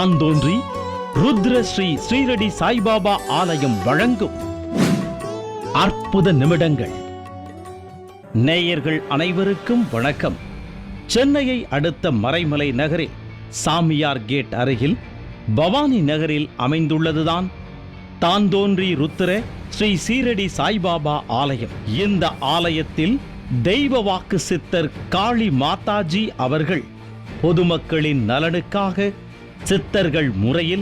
தாந்தோன்றி ருத்ர ஸ்ரீ ஸ்ரீரடி சாய்பாபா ஆலயம் வழங்கும் அற்புத நிமிடங்கள். நேயர்கள் அனைவருக்கும் வணக்கம். சென்னையை அடுத்த மறைமலை நகரில் சாமியார் கேட் அருகில் பவானி நகரில் அமைந்துள்ளதுதான் தாந்தோன்றி ருத்ர ஸ்ரீ ஸ்ரீரடி சாய்பாபா ஆலயம். இந்த ஆலயத்தில் தெய்வ வாக்கு சித்தர் காளி மாதாஜி அவர்கள் பொதுமக்களின் நலனுக்காக சித்தர்கள் முறையில்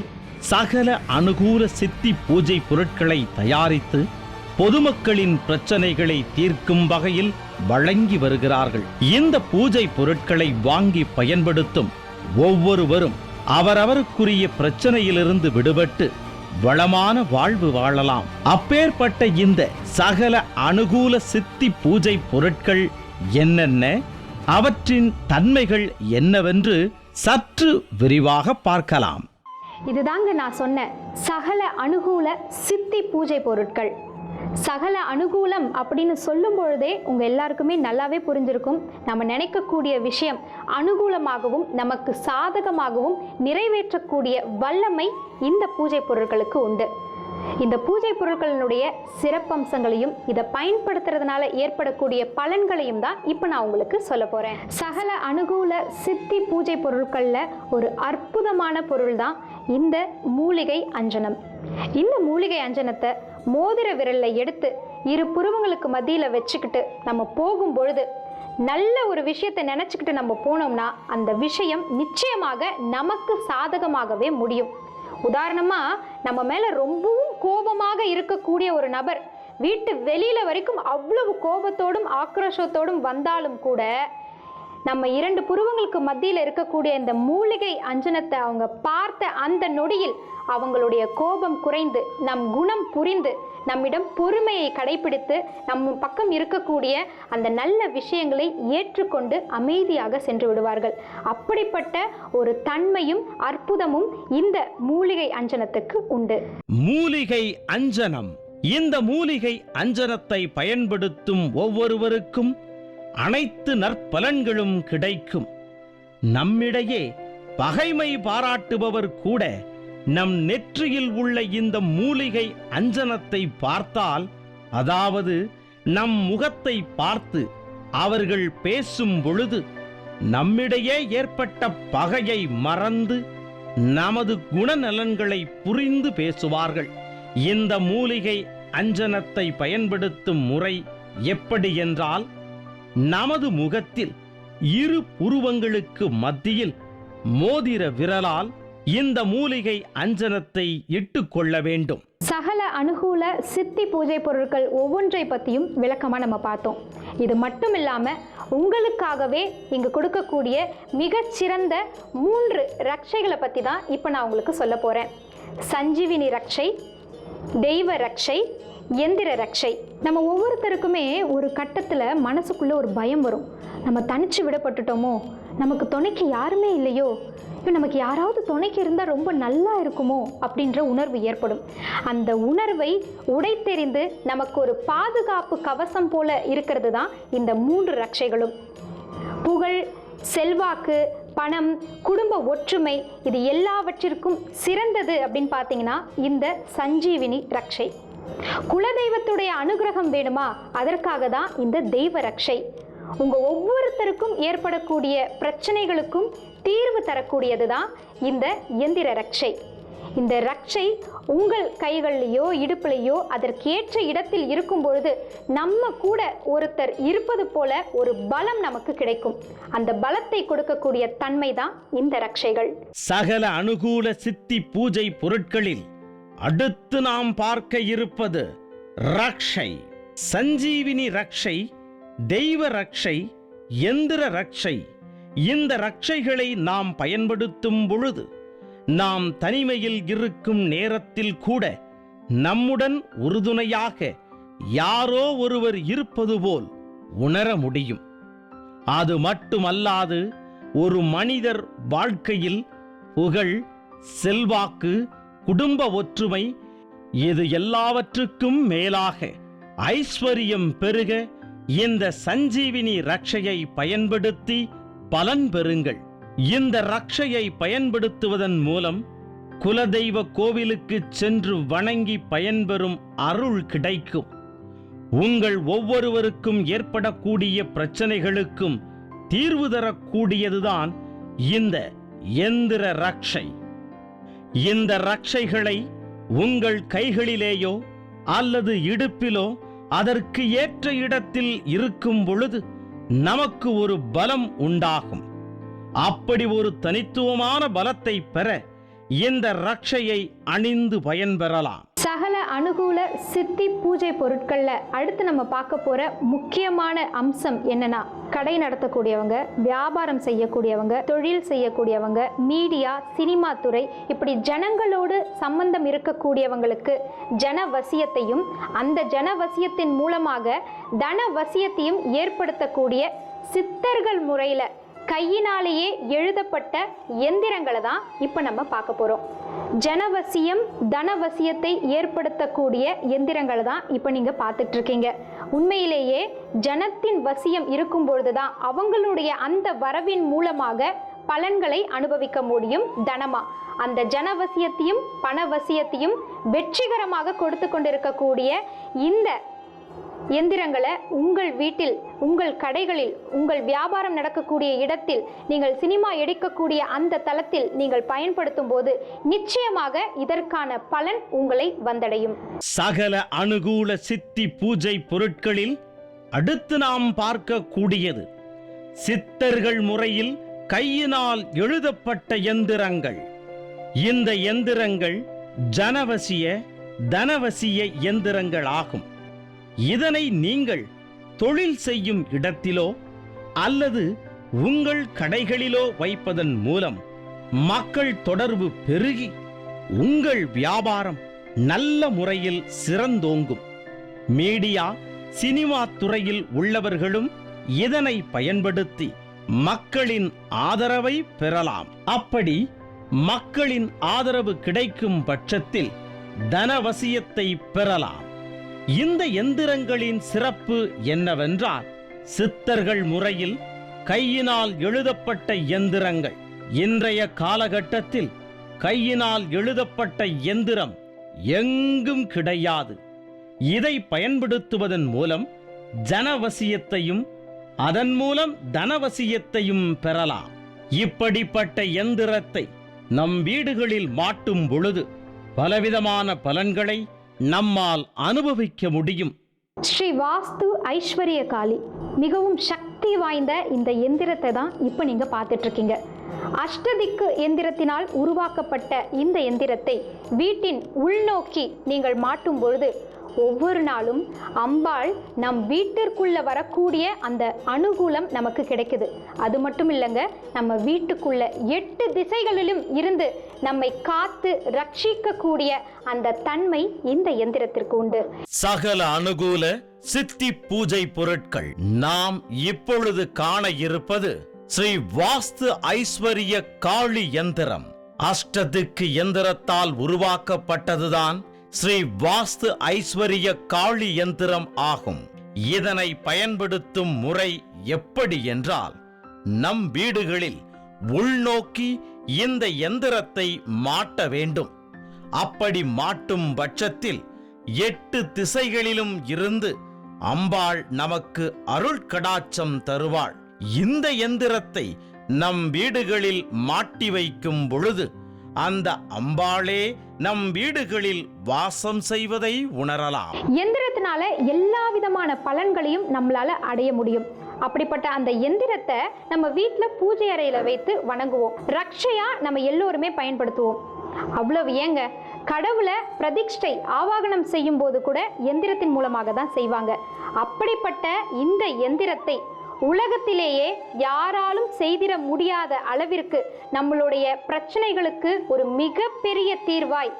சகல அனுகூல சித்தி பூஜை பொருட்களை தயாரித்து பொதுமக்களின் பிரச்சனைகளை தீர்க்கும் வகையில் வழங்கி வருகிறார்கள். இந்த பூஜை பொருட்களை வாங்கி பயன்படுத்தும் ஒவ்வொருவரும் அவரவருக்குரிய பிரச்சனையிலிருந்து விடுபட்டு வளமான வாழ்வு வாழலாம். அப்பேற்பட்ட இந்த சகல அனுகூல சித்தி பூஜை பொருட்கள் என்னென்ன, அவற்றின் தன்மைகள் என்னவென்று சற்று விரிவாக பார்க்கலாம். இதுதாங்க நான் சொன்ன சகல அனுகூல சித்தி பூஜை பொருட்கள். சகல அனுகூலம் அப்படின்னு சொல்லும் பொழுதே உங்கள் எல்லாருக்குமே நல்லாவே புரிஞ்சிருக்கும். நம்ம நினைக்கக்கூடிய விஷயம் அனுகூலமாகவும் நமக்கு சாதகமாகவும் நிறைவேற்றக்கூடிய வல்லமை இந்த பூஜை பொருட்களுக்கு உண்டு. இந்த பூஜை பொருட்களினுடைய சிறப்பம்சங்களையும் இதை பயன்படுத்துறதுனால ஏற்படக்கூடிய பலன்களையும் தான் இப்போ நான் உங்களுக்கு சொல்ல போகிறேன். சகல அனுகூல சித்தி பூஜை பொருட்களில் ஒரு அற்புதமான பொருள் தான் இந்த மூலிகை அஞ்சனம். இந்த மூலிகை அஞ்சனத்தை மோதிர விரலில் எடுத்து இரு புருவங்களுக்கு மத்தியில் வச்சுக்கிட்டு நம்ம போகும் பொழுது நல்ல ஒரு விஷயத்தை நினச்சிக்கிட்டு நம்ம போனோம்னா அந்த விஷயம் நிச்சயமாக நமக்கு சாதகமாகவே முடியும். உதாரணமாக, நம்ம மேலே ரொம்பவும் கோபமாக இருக்கக்கூடிய ஒரு நபர் வீட்டு வெளியில் வரைக்கும் அவ்வளவு கோபத்தோடும் ஆக்ரோஷத்தோடும் வந்தாலும் கூட நம்ம இரண்டு புருவங்களுக்கு மத்தியில் இருக்கக்கூடிய இந்த மூலிகை அஞ்சனத்தை அவங்க பார்த்த அந்த நொடியில் அவங்களுடைய கோபம் குறைந்து நம் குணம் புரிந்து நம்மிடம் பொறுமையை கடைபிடித்து நம்ம பக்கம் இருக்கக்கூடிய அந்த நல்ல விஷயங்களை ஏற்றுக்கொண்டு அமைதியாக சென்று விடுவார்கள். அப்படிப்பட்ட ஒரு தன்மையும் அற்புதமும் இந்த மூலிகை அஞ்சனத்துக்கு உண்டு. மூலிகை அஞ்சனம். இந்த மூலிகை அஞ்சனத்தை பயன்படுத்தும் ஒவ்வொருவருக்கும் அனைத்து நற்பலன்களும் கிடைக்கும். நம்மிடையே பகைமை பாராட்டுபவர் கூட நம் நெற்றியில் உள்ள இந்த மூலிகை அஞ்சனத்தை பார்த்தால், அதாவது நம் முகத்தை பார்த்து அவர்கள் பேசும் பொழுது நம்மிடையே ஏற்பட்ட பகையை மறந்து நமது குணநலன்களை புரிந்து பேசுவார்கள். இந்த மூலிகை அஞ்சனத்தை பயன்படுத்தும் முறை எப்படி என்றால், நமது முகத்தில் இரு புருவங்களுக்கு மத்தியில் மோதிர விரலால் இந்த மூலிகை அஞ்சனத்தை இட்டுக்கொள்ள வேண்டும். சகல அனுகூல சித்தி பூஜை பொருட்கள் ஒவ்வொன்றை பற்றியும் விளக்கமாக நம்ம பார்த்தோம். இது மட்டும் இல்லாமல் உங்களுக்காகவே இங்கு கொடுக்கக்கூடிய மிகச்சிறந்த 3 ரட்சைகளை பற்றி தான் இப்போ நான் உங்களுக்கு சொல்ல போகிறேன். சஞ்சீவினி ரட்சை, தெய்வ ரட்சை, எந்திர ரட்சை. நம்ம ஒவ்வொருத்தருக்குமே ஒரு கட்டத்தில் மனசுக்குள்ளே ஒரு பயம் வரும். நம்ம தனிச்சு விடப்பட்டுட்டோமோ, நமக்கு துணைக்கு யாருமே இல்லையோ, இப்போ நமக்கு யாராவது துணைக்கு இருந்தால் ரொம்ப நல்லா இருக்குமோ அப்படின்ற உணர்வு ஏற்படும். அந்த உணர்வை உடைத்தெறிந்து நமக்கு ஒரு பாதுகாப்பு கவசம் போல இருக்கிறது தான் இந்த 3 ரட்சைகளும். புகழ், செல்வாக்கு, பணம், குடும்ப ஒற்றுமை, இது எல்லாவற்றிற்கும் சிறந்தது அப்படின்னு பார்த்தீங்கன்னா இந்த சஞ்சீவினி ரட்சை. குலதெய்வத்துடைய அனுகிரகம் வேணுமா, அதற்காக தான் இந்த தெய்வ ரட்சை. உங்க ஒவ்வொருத்தருக்கும் ஏற்படக்கூடிய பிரச்சனைகளுக்கும் தீர்வு தரக்கூடியது தான் இந்த எந்திர ரட்சை. இந்த ரட்சை உங்கள் கைகள்லையோ இடுப்புலையோ அதற்கேற்ற இடத்தில் இருக்கும் பொழுது நம்ம கூட ஒருத்தர் இருப்பது போல ஒரு பலம் நமக்கு கிடைக்கும். அந்த பலத்தை கொடுக்கக்கூடிய தன்மை தான் இந்த ரட்சைகள். சகல அனுகூல சித்தி பூஜை பொருட்களில் அடுத்து நாம் பார்க்க இருப்பது ரக்ஷை. சஞ்சீவினி ரக்ஷை, தெய்வ ரக்ஷை, எந்திர ரக்ஷை. இந்த ரக்ஷைகளை நாம் பயன்படுத்தும் பொழுது நாம் தனிமையில் இருக்கும் நேரத்தில் கூட நம்முடன் உறுதுணையாக யாரோ ஒருவர் இருப்பது போல் உணர முடியும். அது மட்டுமல்லாது, ஒரு மனிதர் வாழ்க்கையில் புகழ், செல்வாக்கு, குடும்ப ஒற்றுமை, இது எல்லாவற்றுக்கும் மேலாக ஐஸ்வர்யம் பெருக இந்த சஞ்சீவினி ரட்சையை பயன்படுத்தி பலன் பெறுங்கள். இந்த ரக்ஷையை பயன்படுத்துவதன் மூலம் குலதெய்வ கோவிலுக்கு சென்று வணங்கி பயன்பெறும் அருள் கிடைக்கும். உங்கள் ஒவ்வொருவருக்கும் ஏற்படக்கூடிய பிரச்சனைகளுக்கும் தீர்வு தரக்கூடியதுதான் இந்த எந்திர ரக்ஷை. இந்த ரக்ஷைகளை உங்கள் கைகளிலேயோ அல்லது இடுப்பிலோ அதற்கு ஏற்ற இடத்தில் இருக்கும் பொழுது நமக்கு ஒரு பலம் உண்டாகும். அப்படி ஒரு தனித்துவமான பலத்தை பெற இந்த ரக்ஷையை அணிந்து பயன்பெறலாம். சகல அனுகூல சித்தி பூஜை பொருட்கள்ல அடுத்து நம்ம பார்க்க போற முக்கியமான அம்சம் என்னன்னா, கடை நடத்தக்கூடியவங்க, வியாபாரம் செய்யக்கூடியவங்க, தொழில் செய்யக்கூடியவங்க, மீடியா, சினிமா துறை, இப்படி ஜனங்களோடு சம்பந்தம் இருக்கக்கூடியவங்களுக்கு ஜனவசியத்தையும் அந்த ஜனவசியத்தின் மூலமாக தனவசியத்தையும் ஏற்படுத்தக்கூடிய சித்தர்கள் முறையில கையினாலேயே எழுதப்பட்ட எந்திரங்களை தான் இப்போ நம்ம பார்க்க போகிறோம். ஜனவசியம் தனவசியத்தை ஏற்படுத்தக்கூடிய எந்திரங்களை தான் இப்போ நீங்கள் பார்த்துட்டு இருக்கீங்க. உண்மையிலேயே ஜனத்தின் வசியம் இருக்கும் பொழுது தான் அவங்களுடைய அந்த வரவின் மூலமாக பலன்களை அனுபவிக்க முடியும் தனமா. அந்த ஜனவசியத்தையும் பணவசியத்தையும் வெற்றிகரமாக கொடுத்து கொண்டிருக்கக்கூடிய இந்த எந்திரங்களை உங்கள் வீட்டில், உங்கள் கடைகளில், உங்கள் வியாபாரம் நடக்கக்கூடிய இடத்தில், நீங்கள் சினிமா எடுக்கக்கூடிய அந்த தளத்தில் நீங்கள் பயன்படுத்தும் போது நிச்சயமாக இதற்கான பலன் உங்களை வந்தடையும். சகல அனுகூல சித்தி பூஜை பொருட்களில் அடுத்து நாம் பார்க்கக்கூடியது சித்தர்கள் முறையில் கையினால் எழுதப்பட்ட எந்திரங்கள். இந்த எந்திரங்கள் ஜனவசிய தனவசிய எந்திரங்கள் ஆகும். இதனை நீங்கள் தொழில் செய்யும் இடத்திலோ அல்லது உங்கள் கடைகளிலோ வைப்பதன் மூலம் மக்கள் தொடர்பு பெருகி உங்கள் வியாபாரம் நல்ல முறையில் சிறந்தோங்கும். மீடியா, சினிமா துறையில் உள்ளவர்களும் இதனை பயன்படுத்தி மக்களின் ஆதரவை பெறலாம். அப்படி மக்களின் ஆதரவு கிடைக்கும் பட்சத்தில் தனவசியத்தை பெறலாம். இந்த எந்திரங்களின் சிறப்பு என்னவென்றால், சித்தர்கள் முறையில் கையினால் எழுதப்பட்ட எந்திரங்கள். இன்றைய காலகட்டத்தில் கையினால் எழுதப்பட்ட எந்திரம் எங்கும் கிடையாது. இதை பயன்படுத்துவதன் மூலம் ஜனவசியத்தையும் அதன் மூலம் தனவசியத்தையும் பெறலாம். இப்படிப்பட்ட எந்திரத்தை நம் வீடுகளில் மாட்டும் பொழுது பலவிதமான பலன்களை நம்மால் அனுபவிக்க முடியும். ஸ்ரீ வாஸ்து ஐஸ்வர்ய காளி மிகவும் சக்தி வாய்ந்த இந்த எந்திரத்தை தான் இப்போ நீங்க பார்த்துட்டு இருக்கீங்க. அஷ்டதிக்கு எந்திரத்தினால் உருவாக்கப்பட்ட இந்த எந்திரத்தை வீட்டின் உள்நோக்கி நீங்கள் மாட்டும் பொழுது ஒவ்வொரு நாளும் அம்பாள் நம் வீட்டிற்குள்ள வரக்கூடிய அந்த அனுகூலம் நமக்கு கிடைக்குது. அது மட்டும் இல்லைங்க, நம்ம வீட்டுக்குள்ள 8 திசைகளிலும் இருந்து நம்மை காத்து ரட்சிக்கக்கூடிய அந்த தன்மை இந்த எந்திரத்திற்கு உண்டு. சகல அனுகூல சித்தி பூஜை பொருட்கள். நாம் இப்பொழுது காண இருப்பது ஸ்ரீ வாஸ்து ஐஸ்வர்ய காளி எந்திரம். அஷ்டதிக்கு எந்திரத்தால் உருவாக்கப்பட்டதுதான் ஸ்ரீ வாஸ்து ஐஸ்வர்ய காளி யந்திரம் ஆகும். இதனை பயன்படுத்தும் முறை எப்படி என்றால், நம் வீடுகளில் உள்நோக்கி இந்த எந்திரத்தை மாட்ட வேண்டும். அப்படி மாட்டும் பட்சத்தில் 8 திசைகளிலும் இருந்து அம்பாள் நமக்கு அருள் கடாட்சம் தருவாள். இந்த எந்திரத்தை நம் வீடுகளில் மாட்டி வைக்கும் பொழுது அந்த அம்பாளே நம் வீடுகளில் வாசம் செய்வதை உணரலாம். எந்திரத்தினால எல்லா விதமான பலன்களையும் நம்மளால அடைய முடியும். அப்படிப்பட்ட அந்த எந்திரத்தை நம்ம வீட்டில் பூஜை அறையில வைத்து வணங்குவோம். ரக்ஷையா நம்ம எல்லோருமே பயன்படுத்துவோம். அவ்வளவு ஏங்க, கடவுளை பிரதிஷ்டை ஆவாகனம் செய்யும் போது கூட எந்திரத்தின் மூலமாக தான் செய்வாங்க. அப்படிப்பட்ட இந்த எந்திரத்தை உலகத்திலேயே யாராலும் செய்திட முடியாத அளவிற்கு நம்மளுடைய பிரச்சனைகளுக்கு ஒரு மிகப்பெரிய தீர்வாய்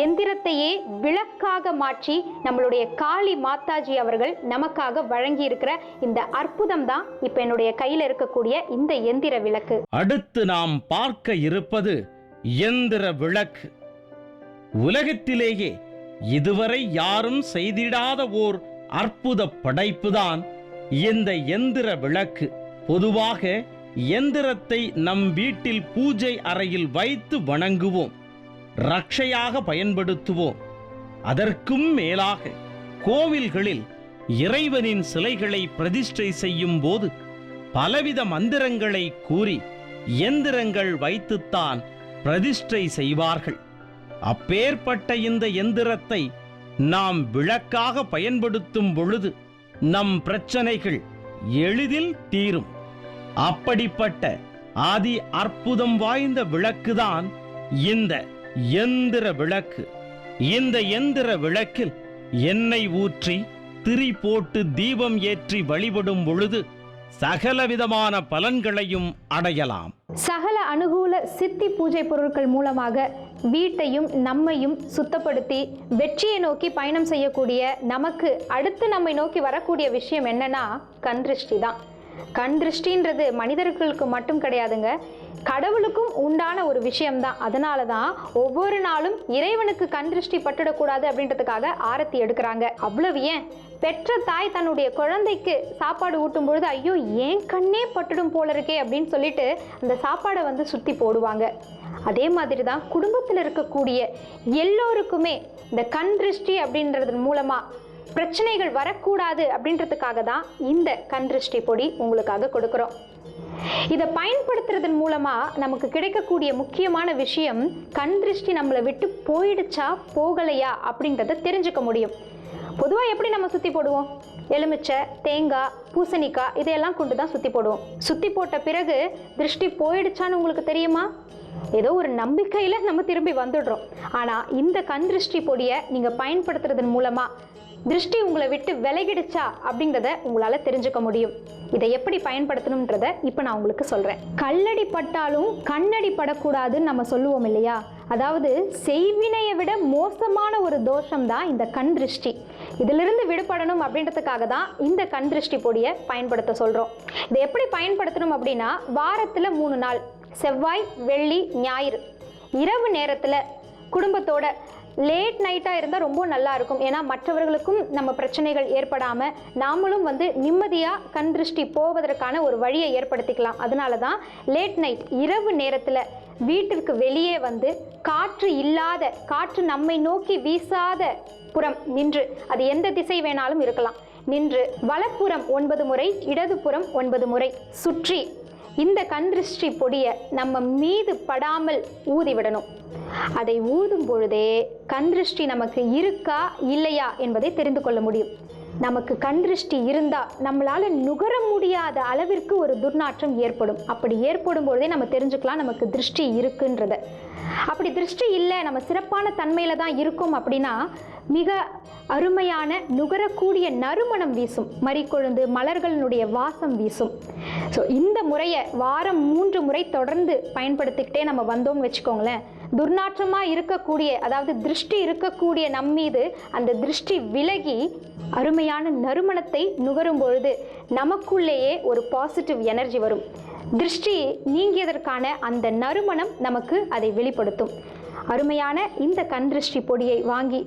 எந்திரத்தையே விளக்காக மாற்றி நம்மளுடைய காளி மாதாஜி அவர்கள் நமக்காக வழங்கி இருக்கிற இந்த அற்புதம் தான் இப்ப என்னுடைய கையில இருக்கக்கூடிய இந்த எந்திர விளக்கு. அடுத்து நாம் பார்க்க இருப்பது எந்திர விளக்கு. உலகத்திலேயே இதுவரை யாரும் செய்திடாத ஓர் அற்புத படைப்புதான் இந்த எந்திர விளக்கு. பொதுவாக எந்திரத்தை நம் வீட்டில் பூஜை அறையில் வைத்து வணங்குவோம், ரட்சையாக பயன்படுத்துவோம். அதற்கும் மேலாக கோவில்களில் இறைவனின் சிலைகளை பிரதிஷ்டை செய்யும் போது பலவித மந்திரங்களை கூறி எந்திரங்கள் வைத்துத்தான் பிரதிஷ்டை செய்வார்கள். அப்பேற்பட்ட இந்த எந்திரத்தை நாம் விளக்காக பயன்படுத்தும் பொழுது நம் பிரச்சனைகள் எளிதில் தீரும். அப்படிப்பட்ட ஆதி அற்புதம் வாய்ந்த விளக்குதான் இந்த எந்திர விளக்கு. இந்த எந்திர விளக்கில் எண்ணெய் ஊற்றி திரி போட்டு தீபம் ஏற்றி வழிபடும் பொழுது சகலவிதமான பலன்களையும் அடையலாம். சகல அனுகூல சித்தி பூஜை பொருட்கள் மூலமாக வீட்டையும் நம்மையும் சுத்தப்படுத்தி வெற்றியை நோக்கி பயணம் செய்யக்கூடிய நமக்கு அடுத்து நம்மை நோக்கி வரக்கூடிய விஷயம் என்னன்னா கண் திருஷ்டி தான். கண் திருஷ்டின்றது மனிதர்களுக்கு மட்டும் கிடையாதுங்க, கடவுளுக்கும் உண்டான ஒரு விஷயம்தான். அதனால தான் ஒவ்வொரு நாளும் இறைவனுக்கு கண் திருஷ்டி பட்டுடக்கூடாது அப்படின்றதுக்காக ஆரத்தி எடுக்கிறாங்க. அவ்வளவு ஏன், பெற்ற தாய் தன்னுடைய குழந்தைக்கு சாப்பாடு ஊட்டும் பொழுது ஐயோ ஏன் கண்ணே பட்டுடும் போல இருக்கே அப்படின்னு சொல்லிட்டு அந்த சாப்பாடை வந்து சுத்தி போடுவாங்க. அதே மாதிரி தான் குடும்பத்தில் இருக்கக்கூடிய எல்லோருக்குமே இந்த கண் திருஷ்டி அப்படின்றது மூலமா பிரச்சனைகள் வரக்கூடாது அப்படின்றதுக்காக தான் இந்த கண் திருஷ்டி பொடி உங்களுக்காக கொடுக்குறோம். இதை பயன்படுத்துறதன் மூலமா நமக்கு கிடைக்கக்கூடிய முக்கியமான விஷயம், கண் திருஷ்டி நம்மளை விட்டு போயிடுச்சா போகலையா அப்படின்றத தெரிஞ்சுக்க முடியும். பொதுவாக எப்படி நம்ம சுத்தி போடுவோம், எலுமிச்சை, தேங்காய், பூசணிக்காய் இதையெல்லாம் கொண்டு தான் சுத்தி போடுவோம். சுத்தி போட்ட பிறகு திருஷ்டி போயிடுச்சான்னு உங்களுக்கு தெரியுமா? ஏதோ ஒரு நம்பிக்கையில நம்ம திரும்பி வந்துடுறோம். ஆனா இந்த கண் திருஷ்டி பொடியை நீங்க பயன்படுத்துறதன் மூலமா திருஷ்டி உங்களை விட்டு விலகிடுச்சா அப்படின்றத உங்களால தெரிஞ்சுக்க முடியும். இதை எப்படி பயன்படுத்தணும்ன்றத இப்ப நான் உங்களுக்கு சொல்றேன். கல்லடி பட்டாலும் கண்ணடி படக்கூடாதுன்னு நம்ம சொல்லுவோம் இல்லையா? அதாவது செய்வினையை விட மோசமான ஒரு தோஷம் தான் இந்த கண் திருஷ்டி. இதிலிருந்து விடுபடணும் அப்படின்றதுக்காக தான் இந்த கண் திருஷ்டி பொடியை பயன்படுத்த சொல்றோம். இதை எப்படி பயன்படுத்தணும் அப்படின்னா, வாரத்துல 3 நாள் செவ்வாய், வெள்ளி, ஞாயிறு இரவு நேரத்துல குடும்பத்தோட லேட் நைட்டாக இருந்தால் ரொம்ப நல்லா இருக்கும். ஏன்னா மற்றவர்களுக்கும் நம்ம பிரச்சனைகள் ஏற்படாமல் நாமளும் வந்து நிம்மதியாக கண் திருஷ்டி போவதற்கான ஒரு வழியை ஏற்படுத்திக்கலாம். அதனால தான் லேட் நைட் இரவு நேரத்தில் வீட்டிற்கு வெளியே வந்து காற்று இல்லாத, காற்று நம்மை நோக்கி வீசாத புறம் நின்று, அது எந்த திசை வேணாலும் இருக்கலாம், நின்று வலப்புறம் 9 முறை, இடதுபுறம் 9 முறை சுற்றி இந்த கண் திருஷ்டி பொடியை நம்ம மீது படாமல் ஊதி விடணும். அதை ஊதும் பொழுதே கண் திருஷ்டி நமக்கு இருக்கா இல்லையா என்பதை தெரிந்து கொள்ள முடியும். நமக்கு கண் திருஷ்டி இருந்தா நம்மளால நுகர முடியாத அளவிற்கு ஒரு துர்நாற்றம் ஏற்படும். அப்படி ஏற்படும் பொழுதே நம்ம தெரிஞ்சுக்கலாம் நமக்கு திருஷ்டி இருக்குன்றத. அப்படி திருஷ்டி இல்லை, நம்ம சிறப்பான தன்மையில தான் இருக்கும் அப்படின்னா மிக அருமையான நுகரக்கூடிய நறுமணம் வீசும், மறிக்கொழுந்து மலர்களினுடைய வாசம் வீசும். ஸோ இந்த முறையை வாரம் 3 முறை தொடர்ந்து பயன்படுத்திக்கிட்டே நம்ம வந்தோம்னு வச்சுக்கோங்களேன், துர்நாற்றமாக இருக்கக்கூடிய, அதாவது திருஷ்டி இருக்கக்கூடிய நம்மீது அந்த திருஷ்டி விலகி அருமையான நறுமணத்தை நுகரும் பொழுது நமக்குள்ளேயே ஒரு பாசிட்டிவ் எனர்ஜி வரும். திருஷ்டி நீங்கியதற்கான அந்த நறுமணம் நமக்கு அதை வெளிப்படுத்தும். அருமையான இந்த கண் திருஷ்டி பொடியை வாங்கி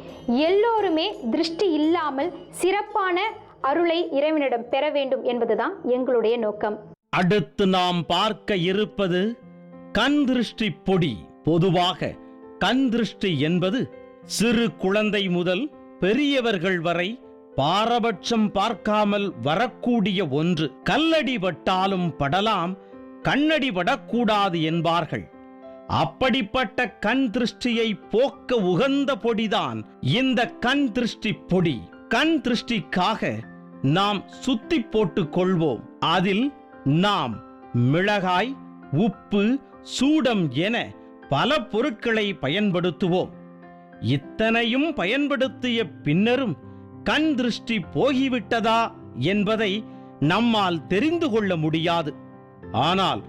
எல்லோருமே திருஷ்டி இல்லாமல் சிறப்பான அருளை இறைவனிடம் பெற வேண்டும் என்பதுதான் எங்களுடைய நோக்கம். அடுத்து நாம் பார்க்க இருப்பது கண் திருஷ்டி பொடி. பொதுவாக கண் திருஷ்டி என்பது சிறு குழந்தை முதல் பெரியவர்கள் வரை பாரபட்சம் பார்க்காமல் வரக்கூடிய ஒன்று. கல்லடி பட்டாலும் படலாம், கண்ணடி படக்கூடாது என்பார்கள். அப்படிப்பட்ட கண் திருஷ்டியை போக்க உகந்த பொடிதான் இந்த கண் திருஷ்டி பொடி. கண் திருஷ்டிக்காக நாம் சுத்தி போட்டுக் கொள்வோம். அதில் நாம் மிளகாய், உப்பு, சூடம் என பல பொருட்களை பயன்படுத்துவோம். இத்தனையும் பயன்படுத்திய பின்னரும் கண் திருஷ்டி போகிவிட்டதா என்பதை நம்மால் தெரிந்து கொள்ள முடியாது. ஆனால்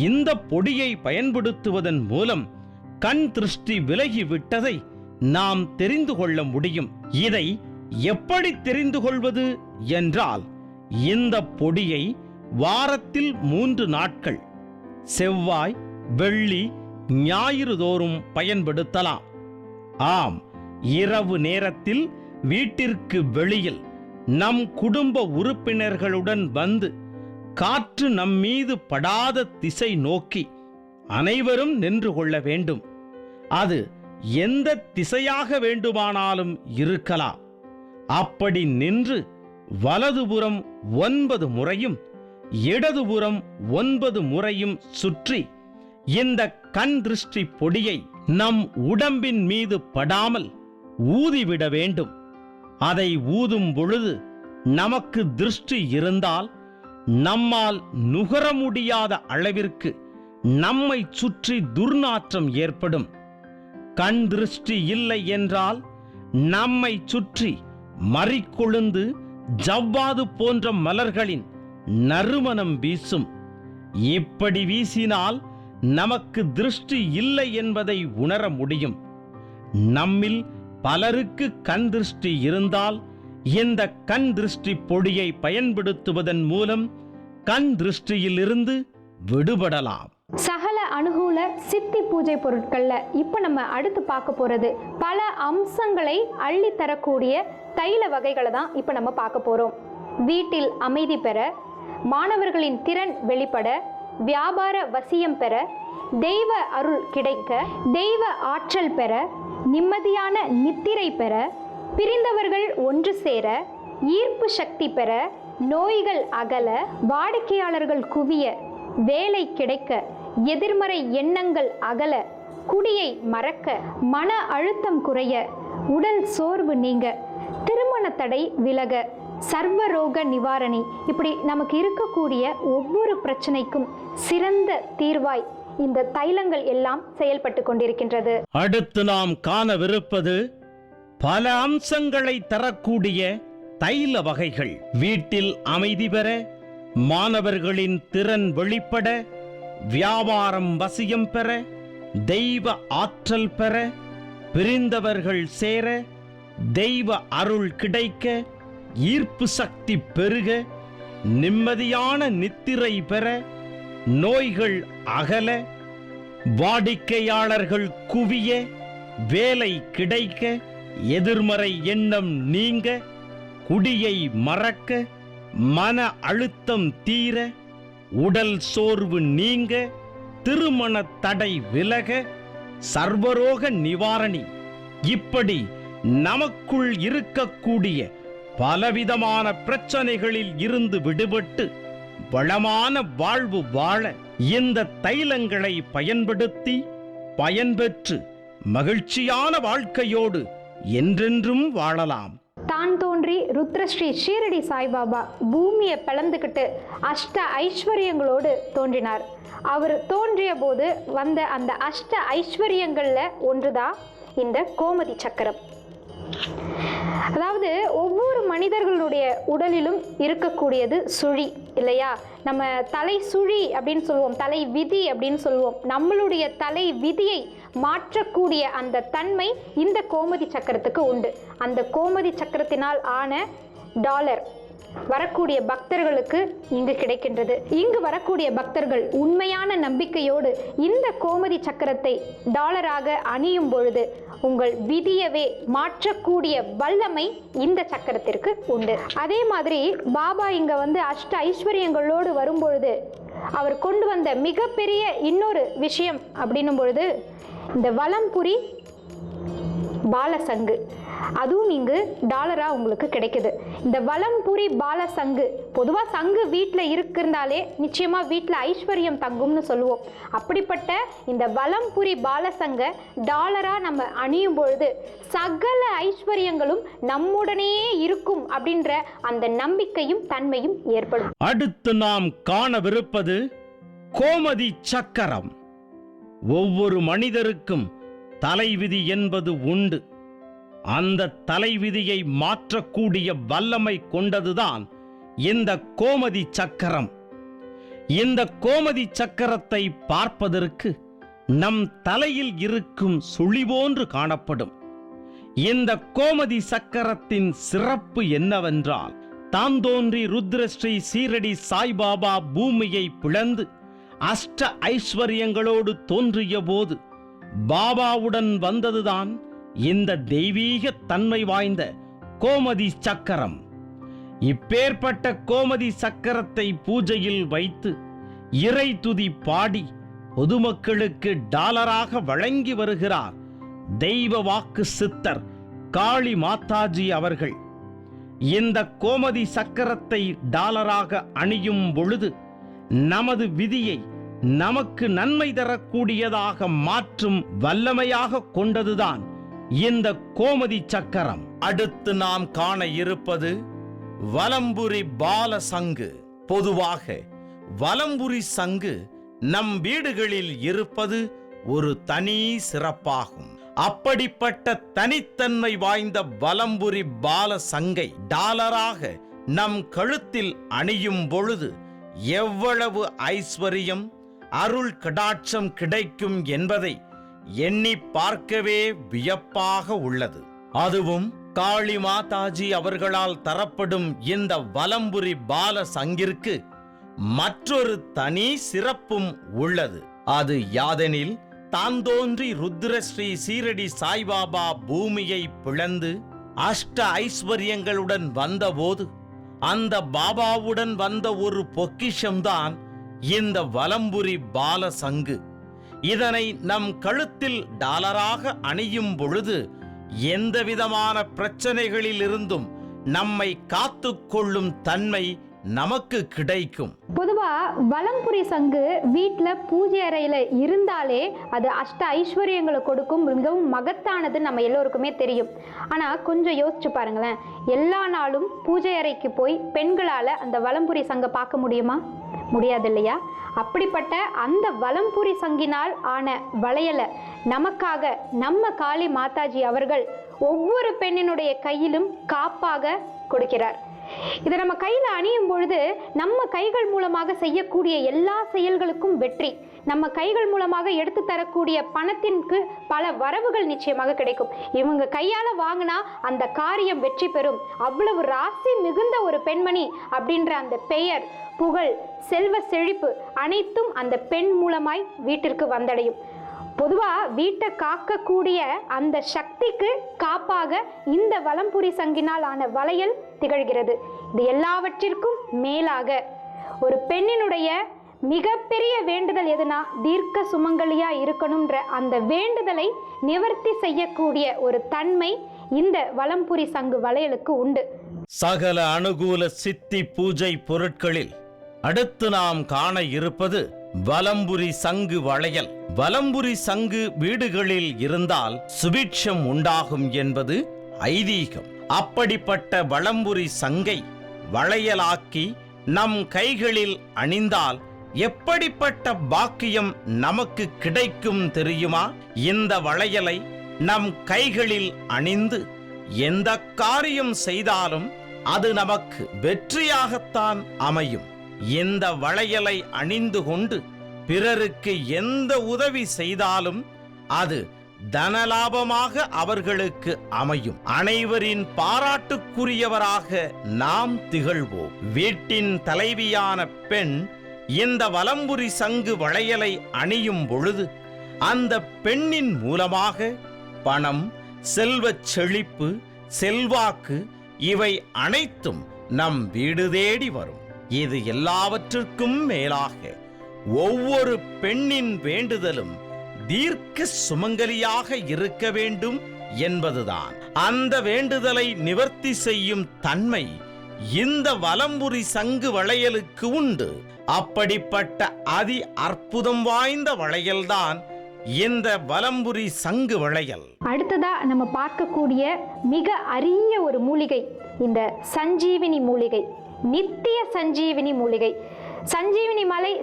இந்த பொடியை பயன்படுத்துவதன் மூலம் கண் திருஷ்டி விலகி விட்டதை நாம் தெரிந்து கொள்ள முடியும். இதை எப்படி தெரிந்து கொள்வது என்றால், இந்த பொடியை வாரத்தில் 3 நாட்கள் செவ்வாய், வெள்ளி, ஞாயிறு தோறும் பயன்படுத்தலாம். ஆம், இரவு நேரத்தில் வீட்டிற்கு வெளியில் நம் குடும்ப உறுப்பினர்களுடன் வந்து காற்று நம்மீது படாத திசை நோக்கி அனைவரும் நின்று கொள்ள வேண்டும். அது எந்த திசையாக வேண்டுமானாலும் இருக்கலாம். அப்படி நின்று வலதுபுறம் 9 முறையும் இடதுபுறம் 9 முறையும் சுற்றி இந்த கண் திருஷ்டி பொடியை நம் உடம்பின் மீது படாமல் ஊதிவிட வேண்டும். அதை ஊதும் பொழுது நமக்கு திருஷ்டி இருந்தால் நம்மால் நுகர முடியாத அளவிற்கு நம்மை சுற்றி துர்நாற்றம் ஏற்படும். கண் திருஷ்டி இல்லை என்றால் நம்மை சுற்றி மறிக்கொழுந்து ஜவ்வாது போன்ற மலர்களின் நறுமணம் வீசும். இப்படி வீசினால் நமக்கு திருஷ்டி இல்லை என்பதை உணர முடியும். நம்மில் பலருக்கு கண் திருஷ்டி இருந்தால் இந்த கண் திருஷ்டி பொடியை பயன்படுத்துவதன் மூலம் கண் திருஷ்டியிலிருந்து விடுபடலாம். சகல அனுகூல சித்தி பூஜை பொருட்கள்ல இப்ப நம்ம அடுத்து பார்க்க போறது பல அம்சங்களை அள்ளி தரக்கூடிய தைல வகைகளை தான் இப்ப நம்ம பார்க்க போறோம். வீட்டில் அமைதி பெற, மாணவர்களின் திறன் வெளிப்பட, வியாபார வசியம் பெற, தெய்வ அருள் கிடைக்க, தெய்வ ஆற்றல் பெற, நிம்மதியான நித்திரை பெற, பிரிந்தவர்கள் ஒன்று சேர, ஈர்ப்பு சக்தி பெற, நோய்கள் அகல, வாடிக்கையாளர்கள் குவிய, வேலை கிடைக்க, எதிர்மறை எண்ணங்கள் அகல, குடியை மறக்க, மன அழுத்தம் குறைய, உடல் சோர்வு நீங்க, திருமண தடை விலக, சர்வரோக நிவாரணி, இப்படி நமக்கு இருக்கக்கூடிய ஒவ்வொரு பிரச்சனைக்கும் சிறந்த தீர்வாய் இந்த தைலங்கள் எல்லாம் செயல்பட்டு கொண்டிருக்கின்றது. அடுத்து நாம் காணவிருப்பது பல அம்சங்களை தரக்கூடிய தைல வகைகள். வீட்டில் அமைதி பெற, மாணவர்களின் திறன் வெளிப்பட, வியாபாரம் வசியம் பெற, தெய்வ ஆற்றல் பெற, பிரிந்தவர்கள் சேர, தெய்வ அருள் கிடைக்க, ஈர்ப்பு சக்தி பெருக, நிம்மதியான நித்திரை பெற, நோய்கள் அகல, வாடிக்கையாளர்கள் குவிய, வேலை கிடைக்க, எதிர்மறை எண்ணம் நீங்க, குடியை மறக்க, மன அழுத்தம் தீர, உடல் சோர்வு நீங்க, திருமண தடை விலக, சர்வரோக நிவாரணி, இப்படி நமக்குள் இருக்கக்கூடிய பலவிதமான பிரச்சனைகளில் இருந்து விடுபட்டு வளமான வாழ்வு வாழ இந்த தைலங்களை பயன்படுத்தி பயன்பெற்று மகிழ்ச்சியான வாழ்க்கையோடு என்றென்றும் வாழலாம். தான் தோன்றி ருத்ரஸ்ரீ ஷீரடி சாய்பாபா பூமியை பிளந்துக்கிட்டு அஷ்ட ஐஸ்வர்யங்களோடு தோன்றினார். அவர் தோன்றிய போது வந்த அந்த அஷ்ட ஐஸ்வர்யங்கள்ல ஒன்றுதான் இந்த கோமதி சக்கரம். அதாவது ஒவ்வொரு மனிதர்களுடைய உடலிலும் இருக்கக்கூடியது சுழி இல்லையா? நம்ம தலை சுழி அப்படின்னு சொல்லுவோம், தலை விதி அப்படின்னு சொல்லுவோம். நம்மளுடைய தலை விதியை மாற்றக்கூடிய அந்த தன்மை இந்த கோமதி சக்கரத்துக்கு உண்டு. அந்த கோமதி சக்கரத்தினால் ஆன டாலர் வரக்கூடிய பக்தர்களுக்கு இங்கு கிடைக்கின்றது. இங்கு வரக்கூடிய பக்தர்கள் உண்மையான நம்பிக்கையோடு இந்த கோமதி சக்கரத்தை டாலராக அணியும் பொழுது உங்கள் விதியவே மாற்றக்கூடிய வல்லமை இந்த சக்கரத்திற்கு உண்டு. அதே மாதிரி பாபா இங்க அஷ்ட ஐஸ்வர்யங்களோடு வரும்பொழுது அவர் கொண்டு வந்த மிகப்பெரிய இன்னொரு விஷயம் அப்படின்னும் பொழுது இந்த வலம்புரி பாலசங்கு, அதுவும் இங்கு டாலரா உங்களுக்கு கிடைக்குது. இந்த வலம்புரி பாலசங்கு, பொதுவாக சங்கு வீட்டில் இருக்கிறதாலே நிச்சயமா வீட்டில் ஐஸ்வர்யம் தங்கும்னு சொல்லுவோம். அப்படிப்பட்ட இந்த வலம்புரி பாலசங்க டாலரா நம்ம அணியும் பொழுது சகல ஐஸ்வர்யங்களும் நம்முடனேயே இருக்கும் அப்படின்ற அந்த நம்பிக்கையும் தன்மையும் ஏற்படும். அடுத்து நாம் காணவிருப்பது கோமதி சக்கரம். ஒவ்வொரு மனிதருக்கும் தலைவிதி என்பது உண்டு. அந்த தலைவிதியை மாற்றக்கூடிய வல்லமை கொண்டதுதான் இந்த கோமதி சக்கரம். இந்த கோமதி சக்கரத்தை பார்ப்பதற்கு நம் தலையில் இருக்கும் சுழி போன்று காணப்படும். இந்த கோமதி சக்கரத்தின் சிறப்பு என்னவென்றால், தான் தோன்றி ருத்ரஸ்ரீ ஷீரடி சாய்பாபா பூமியை பிளந்து அஷ்ட ஐஸ்வர்யங்களோடு தோன்றிய போது பாபாவுடன் வந்ததுதான் இந்த தெய்வீக தன்மை வாய்ந்த கோமதி சக்கரம். இப்பேற்பட்ட கோமதி சக்கரத்தை பூஜையில் வைத்து இறை துதி பாடி பொதுமக்களுக்கு டாலராக வழங்கி வருகிறார் தெய்வ வாக்கு சித்தர் காளி மாதாஜி அவர்கள். இந்த கோமதி சக்கரத்தை டாலராக அணியும் பொழுது நமது விதியை நமக்கு நன்மை தரக்கூடியதாக மாற்றும் வல்லமையாக கொண்டதுதான் இந்த கோமதி சக்கரம். அடுத்து நாம் காண இருப்பது வலம்புரி பால சங்கு. பொதுவாக வலம்புரி சங்கு நம் வீடுகளில் இருப்பது ஒரு தனி சிறப்பாகும். அப்படிப்பட்ட தனித்தன்மை வாய்ந்த வலம்புரி பால சங்கை டாலராக நம் கழுத்தில் அணியும் பொழுது எவ்வளவு ஐஸ்வர்யம் அருள் கடாட்சம் கிடைக்கும் என்பதை எண்ணி பார்க்கவே வியப்பாக உள்ளது. அதுவும் காளி மாதாஜி அவர்களால் தரப்படும் இந்த வலம்புரி பால சங்கிற்கு மற்றொரு தனி சிறப்பும் உள்ளது. அது யாதெனில், தாந்தோன்றி ருத்ரஸ்ரீ சீரடி சாய்பாபா பூமியை பிளந்து அஷ்ட ஐஸ்வர்யங்களுடன் வந்தபோது அந்த பாபாவுடன் வந்த ஒரு பொக்கிஷம்தான் இந்த வலம்புரி பால சங்கு. இதனை நம் கழுத்தில் டாலராக அணியும் பொழுது எந்த விதமான பிரச்சனைகளில் இருந்தும் நம்மை காத்துக்கொள்ளும் தன்மை நமக்கு கிடைக்கும். பொதுவா வலம்புரி சங்கு வீட்டில் பூஜை அறையில் இருந்தாலே அது அஷ்ட ஐஸ்வர்யங்களை கொடுக்கும், மிகவும் மகத்தானது நம்ம எல்லோருக்குமே தெரியும். ஆனால் கொஞ்சம் யோசிச்சு பாருங்களேன், எல்லா நாளும் பூஜை அறைக்கு போய் பெண்களால் அந்த வலம்புரி சங்கை பார்க்க முடியுமா? முடியாது இல்லையா? அப்படிப்பட்ட அந்த வலம்புரி சங்கினால் ஆன வளையலை நமக்காக நம்ம காளி மாதாஜி அவர்கள் ஒவ்வொரு பெண்ணினுடைய கையிலும் காப்பாக கொடுக்கிறார். இதை நம்ம கையில் அணியும் பொழுது நம்ம கைகள் மூலமாக செய்யக்கூடிய எல்லா செயல்களுக்கும் வெற்றி, நம்ம கைகள் மூலமாக எடுத்து தரக்கூடிய பணத்திற்கு பல வரவுகள் நிச்சயமாக கிடைக்கும். இவங்க கையால் வாங்கினா அந்த காரியம் வெற்றி பெறும். அவ்வளவு ராசி மிகுந்த ஒரு பெண்மணி அப்படின்ற அந்த பெயர், புகழ், செல்வ செழிப்பு அனைத்தும் அந்த பெண் மூலமாய் வீட்டிற்கு வந்தடையும். பொதுவாக வீட்டை காக்கக்கூடிய அந்த சக்திக்கு காப்பாக இந்த வலம்புரி சங்கினால் ஆன வளையல் திகழ்கிறது. இது எல்லாவற்றிற்கும் மேலாக ஒரு பெண்ணினுடைய மிகப்பெரிய வேண்டுதல் எதுனா தீர்க்க சுமங்கலியா இருக்கணும்ன்ற அந்த வேண்டுதலை நிவர்த்தி செய்யக்கூடிய ஒரு தன்மை இந்த வலம்புரி சங்கு வளையலுக்கு உண்டு. சகல அனுகூல சித்தி பூஜை பொருட்களில் அடுத்து நாம் காண இருப்பது வலம்புரி சங்கு வளையல். வலம்புரி சங்கு வீடுகளில் இருந்தால் சுபிட்சம் உண்டாகும் என்பது ஐதீகம். அப்படிப்பட்ட வலம்புரி சங்கை வளையலாக்கி நம் கைகளில் அணிந்தால் எப்படிப்பட்ட பாக்கியம் நமக்கு கிடைக்கும் தெரியுமா? இந்த வளையலை நம் கைகளில் அணிந்து எந்த காரியம் செய்தாலும் அது நமக்கு வெற்றியாகத்தான் அமையும். இந்த வளையலை அணிந்து கொண்டு பிறருக்கு எந்த உதவி செய்தாலும் அது தனலாபமாக அவர்களுக்கு அமையும். அனைவரின் பாராட்டுக்குரியவராக நாம் திகழ்வோம். வீட்டின் தலைவியான பெண் இந்த வலம்புரி சங்கு வளையலை அணியும் பொழுது அந்த பெண்ணின் மூலமாக பணம், செல்வச் செழிப்பு, செல்வாக்கு இவை அனைத்தும் நம் வீடு தேடி வரும். இது எல்லாவற்றிற்கும் மேலாக ஒவ்வொரு பெண்ணின் வேண்டுதலும் தீர்க்க சுமங்கலியாக இருக்க வேண்டும் என்பதுதான். அந்த வேண்டுதலை நிவர்த்தி செய்யும் தன்மை இந்த வலம்புரி சங்கு வளையலுக்கு உண்டு. அப்படிப்பட்ட அதி அற்புதம் வாய்ந்த வளையல்தான் இந்த வலம்புரி சங்கு வளையல். அடுத்ததா நம்ம பார்க்கக்கூடிய மிக அரிய ஒரு மூலிகை இந்த சஞ்சீவினி மூலிகை, நித்திய சஞ்சீவினி மூலிகை.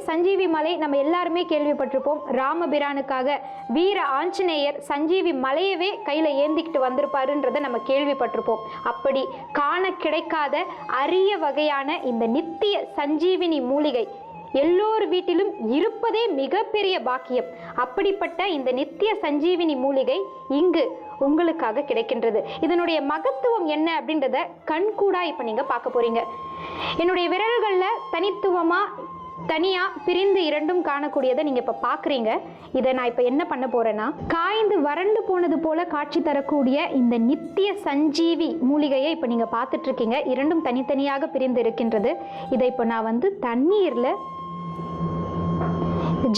சஞ்சீவி மலை நம்ம எல்லாருமே கேள்விப்பட்டிருப்போம். ராமபிரானுக்காக வீர ஆஞ்சநேயர் சஞ்சீவி மலையவே கையில் ஏந்திக்கிட்டு வந்திருப்பாருன்றதை நம்ம கேள்விப்பட்டிருப்போம். அப்படி காண கிடைக்காத அரிய வகையான இந்த நித்திய சஞ்சீவினி மூலிகை எல்லோர் வீட்டிலும் இருப்பதே மிகப்பெரிய பாக்கியம். அப்படிப்பட்ட இந்த நித்திய சஞ்சீவினி மூலிகை இங்கு உங்களுக்காக கிடைக்கின்றது. இதனுடைய மகத்துவம் என்ன அப்படின்றத கண்கூடா இப்போ நீங்கள் பார்க்க போறீங்க. என்னுடைய விரல்களில் தனித்துவமாக தனியாக பிரிந்து இரண்டும் காணக்கூடியதை நீங்கள் இப்போ பார்க்குறீங்க. இதை நான் இப்போ என்ன பண்ண போகிறேன்னா, காய்ந்து வறண்டு போனது போல காட்சி தரக்கூடிய இந்த நித்திய சஞ்சீவி மூலிகையை இப்போ நீங்கள் பார்த்துட்ருக்கீங்க. இரண்டும் தனித்தனியாக பிரிந்து இருக்கின்றது. இதை இப்போ நான் தண்ணீரில்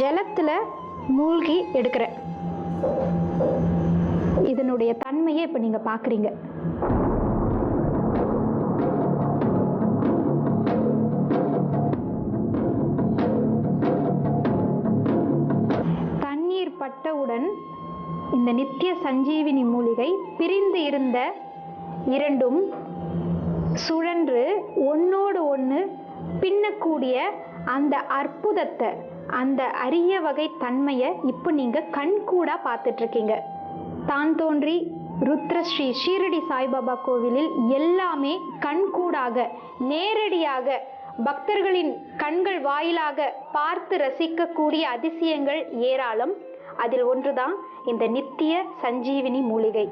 ஜலத்தில் மூழ்கி எடுக்கிறேன். இதனுடைய தன்மையை இப்போ நீங்கள் பார்க்குறீங்க. தண்ணீர் பட்டவுடன் இந்த நித்திய சஞ்சீவினி மூலிகை பிரிந்து இருந்த இரண்டும் சுழன்று ஒன்னோடு ஒன்று பின்னக்கூடிய அந்த அற்புதத்தை, அந்த அரிய வகை தன்மையை இப்போ நீங்கள் கண்கூடா பார்த்துட்ருக்கீங்க. தான் தோன்றி ருத்ர ஸ்ரீ ஷீரடி சாய்பாபா கோவிலில் எல்லாமே கண்கூடாக நேரடியாக பக்தர்களின் கண்கள் வாயிலாக பார்த்து ரசிக்கக்கூடிய அதிசயங்கள் ஏராளம். அதில் ஒன்றுதான் இந்த நித்திய சஞ்சீவினி மூலிகை.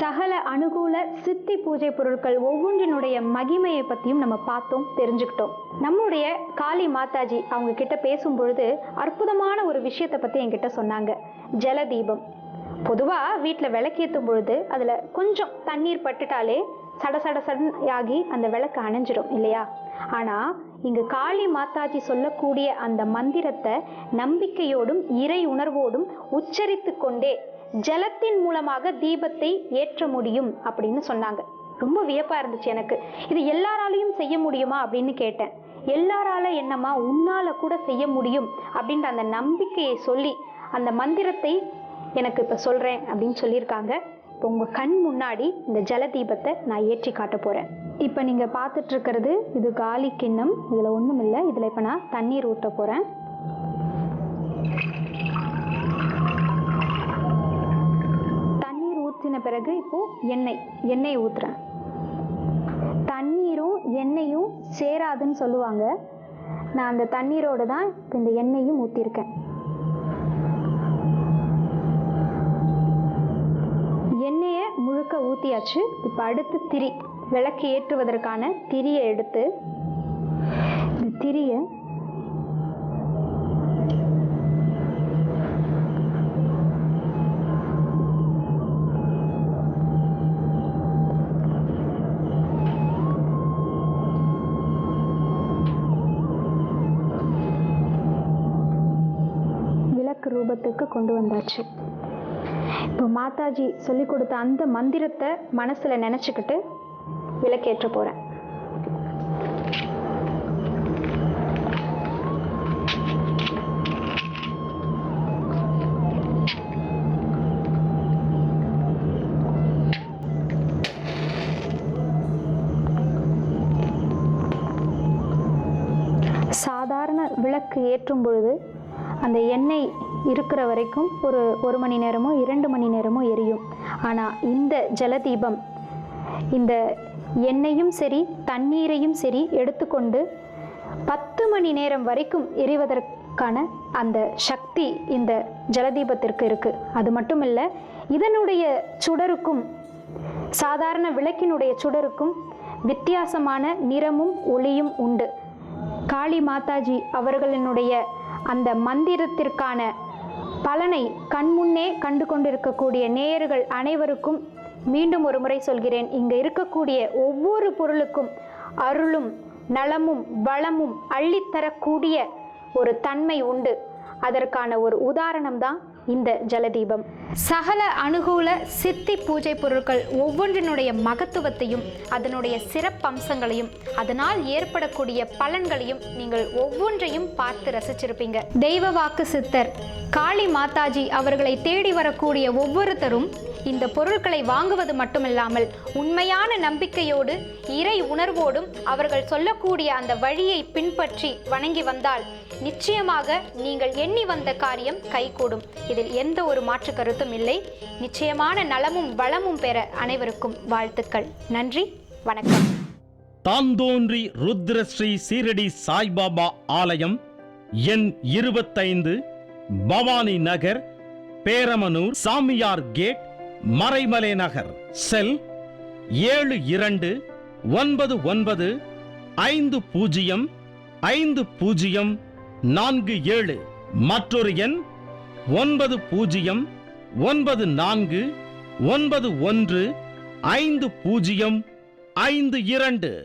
சகல அனுகூல சித்தி பூஜை பொருட்கள் ஒவ்வொன்றினுடைய மகிமையை பற்றியும் நம்ம பார்த்தோம், தெரிஞ்சுக்கிட்டோம். நம்முடைய காளி மாதாஜி அவங்க கிட்ட பேசும் பொழுது அற்புதமான ஒரு விஷயத்தை பற்றி என்கிட்ட சொன்னாங்க. ஜலதீபம். பொதுவாக வீட்டில் விளக்கேற்றும் பொழுது அதில் கொஞ்சம் தண்ணீர் பட்டுட்டாலே சடசடசடாகி அந்த விளக்கு அணைஞ்சிரும் இல்லையா? ஆனால் இங்கு காளி மாதாஜி சொல்லக்கூடிய அந்த மந்திரத்தை நம்பிக்கையோடும் இறை உணர்வோடும் உச்சரித்து கொண்டே ஜலத்தின் மூலமாக தீபத்தை ஏற்ற முடியும் அப்படின்னு சொன்னாங்க. ரொம்ப வியப்பா இருந்துச்சு எனக்கு. இது எல்லாராலையும் செய்ய முடியுமா அப்படின்னு கேட்டேன். எல்லாரால என்னமா, உன்னால கூட செய்ய முடியும் அப்படின்ற அந்த நம்பிக்கையை சொல்லி அந்த மந்திரத்தை எனக்கு இப்போ சொல்றேன் அப்படின்னு சொல்லியிருக்காங்க. இப்போ உங்க கண் முன்னாடி இந்த ஜல தீபத்தை நான் ஏற்றி காட்ட போறேன். இப்போ நீங்க பார்த்துட்டு இருக்கிறது இது காலி கிண்ணம். இதுல ஒண்ணும் இல்லை. இதுல இப்போ நான் தண்ணீர் ஊற்ற போறேன். பிறகு இப்போ எண்ணெய் ஊத்துறேன். தண்ணீரும் எண்ணெயும் சேராதுன்னு சொல்லுவாங்க. நான் அந்த தண்ணீரோட தான் இந்த எண்ணெயும் ஊத்திருக்கேன். எண்ணெயை முழுக்க ஊத்தியாச்சு. இப்ப அடுத்து திரி, விளக்கு ஏற்றுவதற்கான திரியை எடுத்து இந்த திரியை ரூபத்துக்கு கொண்டு வந்தாச்சு. இப்போ மாதாஜி சொல்லி கொடுத்த அந்த மந்திரத்தை மனசுல நினைச்சுக்கிட்டு விளக்கேற்ற போறேன். சாதாரண விளக்கு ஏற்றும் பொழுது அந்த எண்ணெய் இருக்கிற வரைக்கும் ஒரு மணி நேரமோ 2 மணி நேரமோ எரியும். ஆனால் இந்த ஜலதீபம் இந்த எண்ணெயும் சரி தண்ணீரையும் சரி எடுத்துக்கொண்டு 10 மணி நேரம் வரைக்கும் எரிவதற்கான அந்த சக்தி இந்த ஜலதீபத்திற்கு இருக்கு. அது மட்டும் இல்லை, இதனுடைய சுடருக்கும் சாதாரண விளக்கினுடைய சுடருக்கும் வித்தியாசமான நிறமும் ஒளியும் உண்டு. காளி மாதாஜி அவர்களினுடைய அந்த மந்திரத்திற்கான பலனை கண்முன்னே கண்டு கொண்டிருக்கக்கூடிய நேயர்கள் அனைவருக்கும் மீண்டும் ஒரு முறை சொல்கிறேன். இங்கு இருக்கக்கூடிய ஒவ்வொரு பொருளுக்கும் அருளும் நலமும் வளமும் அள்ளித்தரக்கூடிய ஒரு தன்மை உண்டு. அதற்கான ஒரு உதாரணம் தான் இந்த ஜலதீபம். சகல அனுகூல சித்தி பூஜை பொருட்கள் ஒவ்வொன்றினுடைய மகத்துவத்தையும் அதனுடைய சிறப்பம்சங்களையும் அதனால் ஏற்படக்கூடிய பலன்களையும் நீங்கள் ஒவ்வொன்றையும் பார்த்து ரசிச்சிருப்பீங்க. தெய்வ வாக்கு சித்தர் காளி மாதாஜி அவர்களை தேடி வரக்கூடிய ஒவ்வொருத்தரும் இந்த பொருட்களை வாங்குவது மட்டுமில்லாமல் உண்மையான நம்பிக்கையோடு இறை உணர்வோடும் அவர்கள் சொல்லக்கூடிய அந்த வழியை பின்பற்றி வணங்கி வந்தால் நிச்சயமாக நீங்கள் எண்ணி வந்த காரியம் கைகூடும். இதில் எந்த ஒரு மாற்று கருத்தும் இல்லை. நிச்சயமான நலமும் வளமும் பெற அனைவருக்கும் வாழ்த்துக்கள். நன்றி, வணக்கம். தாந்தோன்றி ருத்ரஸ்ரீ சீரடி சாய்பாபா ஆலயம், எண் 25, பவானி நகர், பேரமனூர், சாமியார் கேட், மறைமலை நகர். செல் 7291505047. மற்றொரு எண் 9094915052.